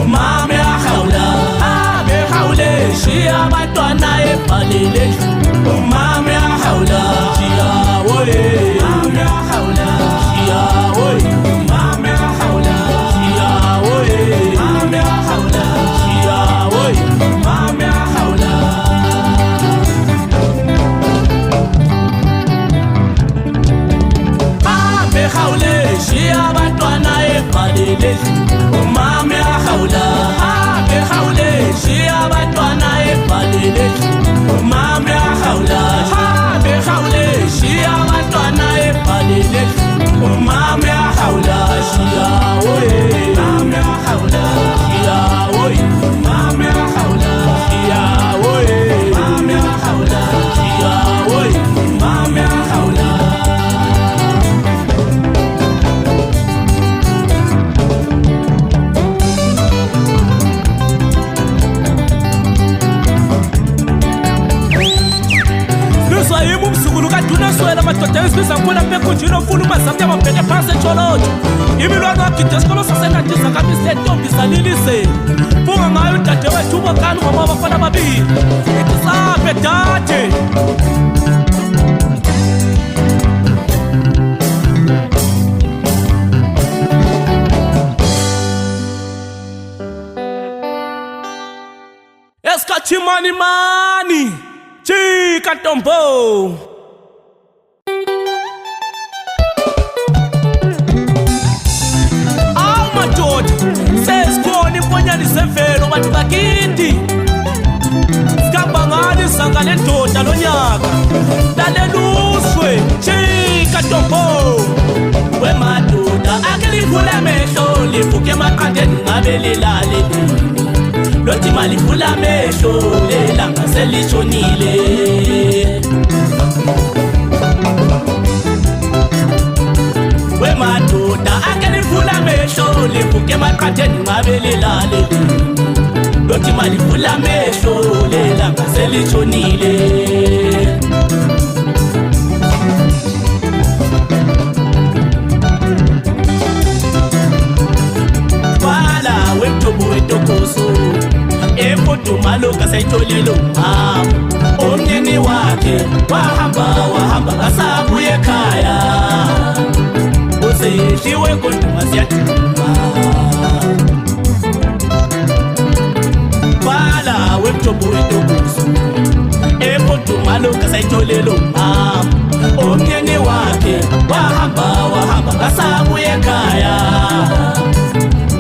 Umami ahawula abe hawule shiya batwana ebhalile umami ahawula shiya woye umami ahawula shiya woye umami ahawula shiya woye umami ahawula shiya woye umami ahawula abe hawule shiya batwana ebhalile umami ahawula abe hawule shiya batwana ebhalile umami ahawula abe hawule shiya batwana ebhalile umami ahawula shiya woye umami ahawula shiya woye umami ahawula shiya woye umami ahawula shiya woye umami ahawula madoda ezibizwa ngibona bekhunjini ofuna umazamntu ababheke phantsi etsholotsho imilwano agide esikolo sasenandisa kamisa entombi zalilizeni funga ngayo udadewethu ubokani ngoma abafana ababili ithi saphe dade esikhathi mani chika ntombo sesikhona semvelo bathi bakindi sikamba ngani sangale ndoda lonyaka laleluswe chika ntombo wemadoda akelivule amehlo livuke emaqandeni ngabe lilalele lothi malivula amehlo lelanga selishonile wemadoda akelivula amehlo livuke emaqandeni ngabe lilalele lothi malivula amehlo lelanga selishonile wala wemthobo wetokoso efudumalo kasayitholelo mama omnyeni wakhe wahamba asabuye ekhaya usehliwe kodwa siyaduma wala wemthobo wetokoso efudumalo kasayitholelo mama omnyeni wakhe wahamba asabuye ekhaya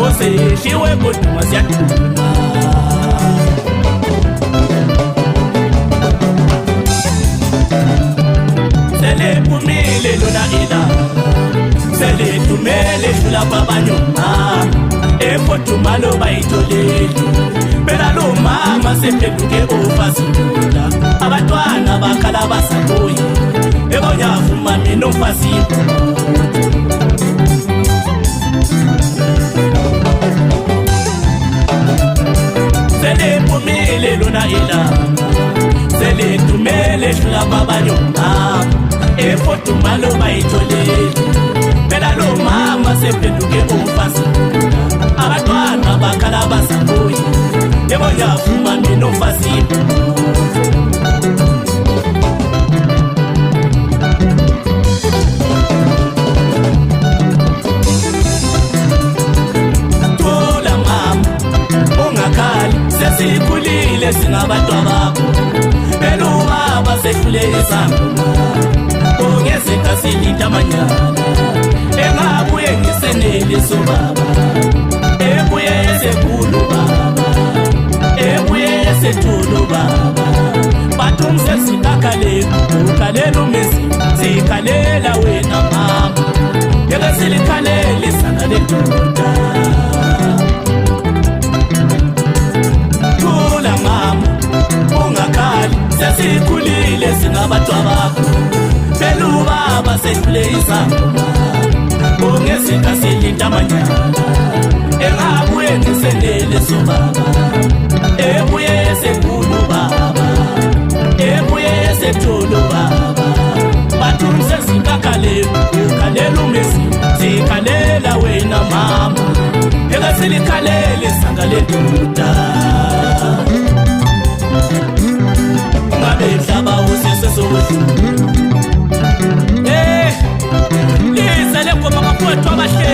usehliwe kodwa siyaduma selephumile lona ilanga seletumele shula babanyoma efudumalo bayitholile phela lo mama sephenduke ofasitula abantwana bakhala basabuye ebonyavuma mina umfasipho selephumile lona ilanga seletumele shula babanyoma efudumalo bayitholile phela lo mama sephenduke ofasitula abantwana bakhala basabuye ebonyavuma mina umfasipho thula mama ungakhali sesikhulile singabantu bakho phela ubaba sehlule isangoma ongezeka silinda amanyala engabuye ngisenele sobaba ebuye esekulu baba ebuye esethulo baba bathumse sikakhalelu ukhalela umisi sikhalela wena mama yeke silikhalele isana lendoda thula mama sehlule izangoma ongezika silinda manyala engabuye ngisenele sobaba ebuye sekhulu baba ebuye setholo baba bathumse zikakhalele ukhalela umesi zikhalela wena mama ekasilikhalele sangale ndoda ngabe mhlaba usesesokudla lizele ngoma bafowethu abahle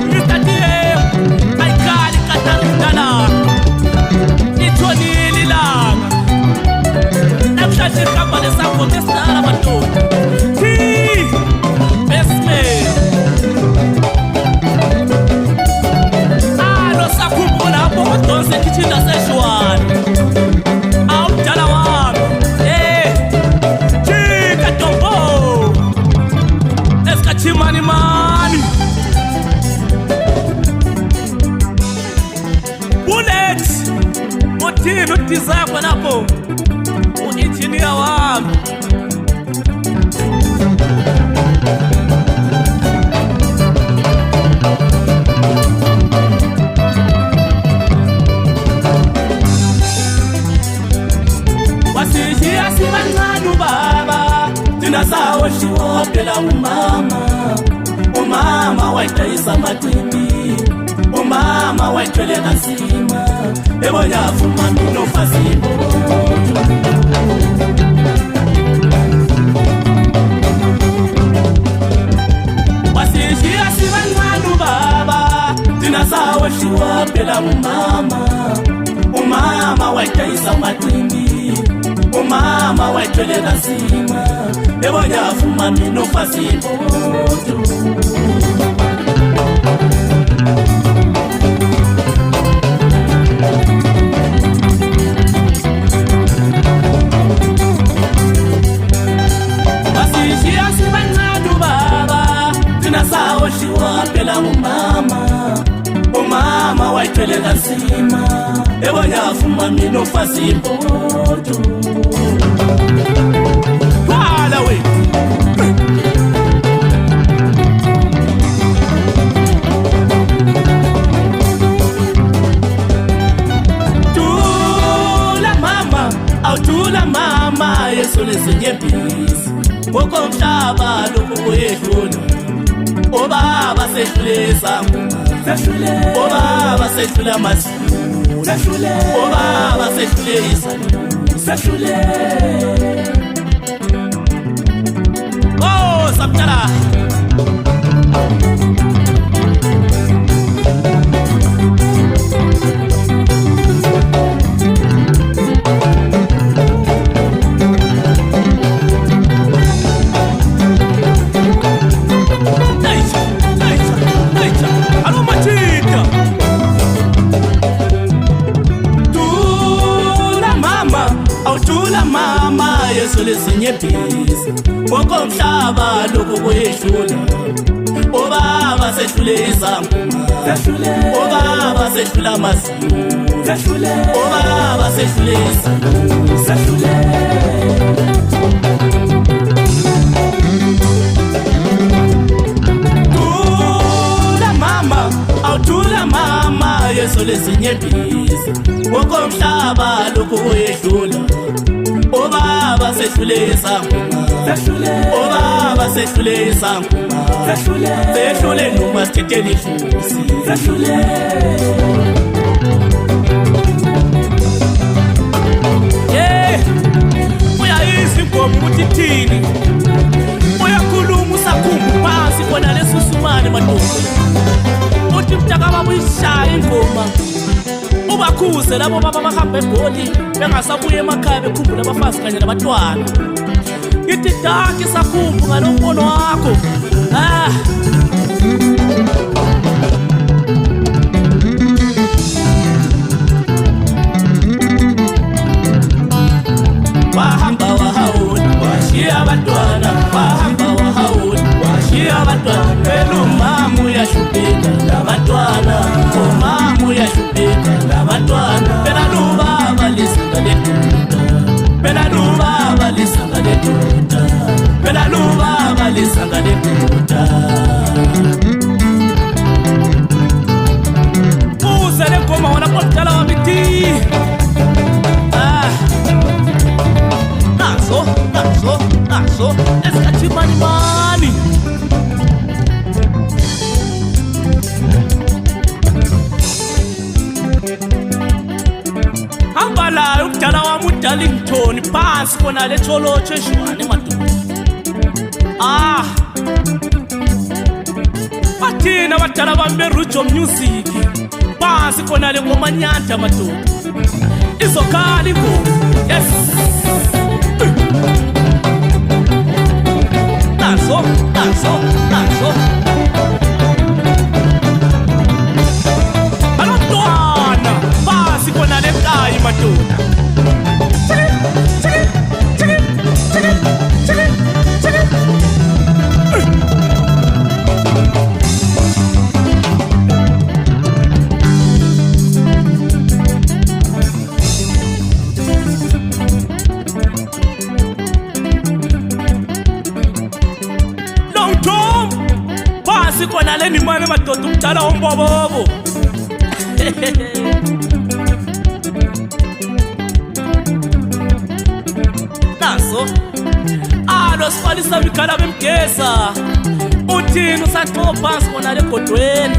ngitatiye ayikhali katarindala nithonile ilanga nakushashe ihamba lesakho ngesidala madoda besme alo sakhumbula lapho udonse kithinda seshwani awudala wami chika dombo esikachimani mani bullet uthini udesire khonapho u-engineer wami wasishiya sibancane ubaba thina sawoshiwa phela umama wayidayisa amacimbi umama wayithwele kasima ebonyafuma minofasibo wasishiya sibancane ubaba thina sawoshiwa phela umama wayidayisa amacimbi umama wayithwele kasima ebonyafuma minofasibo wasishiya sibancane ubaba thina sawoshiwa phela umama wayithwele kasima ebonyafuma minofasibo wala we awuthula mama Yesu lesenyembisi ngokomhlaba lokhu kuyedlula obaba sehlule izangoma obaba sehlule amasiko obaba sehlule izangoma oh sabtala mama Yesu lesenyembisi ngokomhlaba lokhu kuyedlula obaba sehlule izangoma obaba sehlule amasiko obaba sehlule izangoma awuthula mama Yesu lesenyembisi ngokomhlaba lokhu kuyedlula obaba sehlule izangoma obaba sehlule izangoma sehlule noma sithethele idlozi uyayizwa ingoma ukuthi ithini uyakhuluma usakhumba phansi khona lesusumane madoda uthi mntakababa uyishaya ingoma ubakhuze labo baba bahamba eGoli bengasabuye emakhaya bekhumbula abafazi kanye nabantwana ithi daki sakhumbu ngalombono wakho wahamba wahawula washiya abantwana wahamba wahawula washiya abantwana phela umama uyashupheka labantwana umama uyashupheka labantwana phela lubaba lisangale ndoda phela lubaba lisangale ndoda phela lubaba Obalayo umdala wami uDarlington phansi khona le Tsholotsho eshwane madoda. Bathina abadala bami beRujo Music phansi khona le ngoma Nyanda madoda. Izokhala ingoma. Yes. Naso. Abantwana phansi khona le Nkayi madoda. Sikona le nimane madoda umdala wombobobo. Naso alo sifalisa mikhala bemgesa. Uthini usaqopha sikona le godweni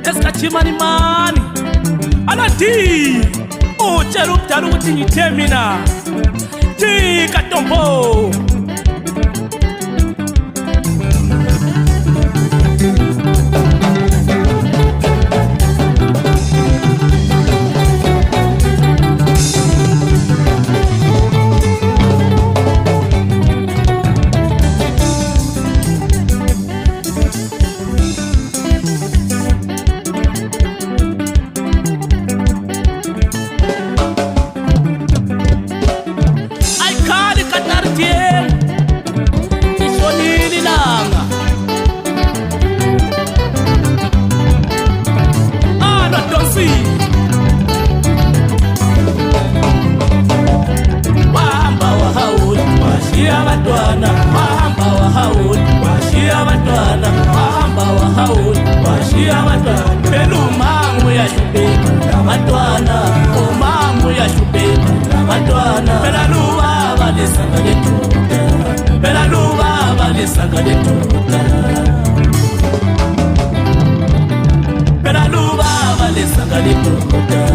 esikachimani mani aladi utshela umdala ukuthi ngithe mina tika Tombo. Pela luva vale sanga de tudo.